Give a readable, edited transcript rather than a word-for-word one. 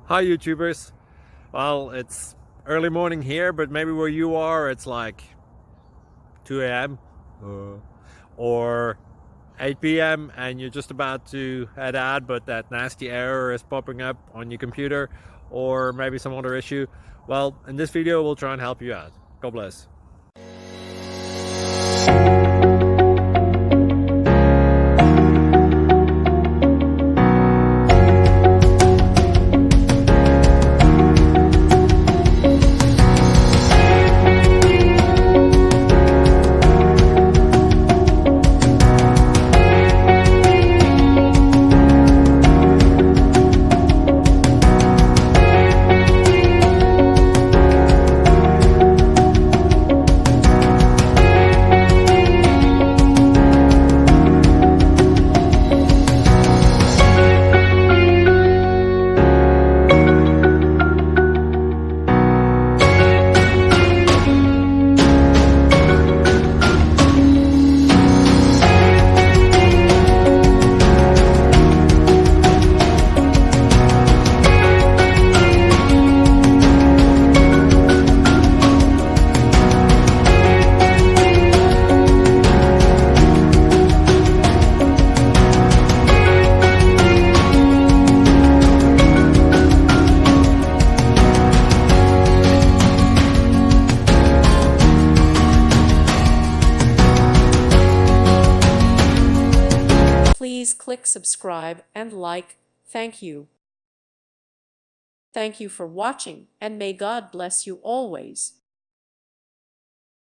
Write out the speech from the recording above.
Hi YouTubers. Well, it's early morning here, but maybe where you are it's like 2 a.m. or 8 p.m. and you're just about to head out, but that nasty error is popping up on your computer, or maybe some other issue. Well, in this video we'll try and help you out. God bless. Please click subscribe and like. Thank you. Thank you for watching, and may God bless you always.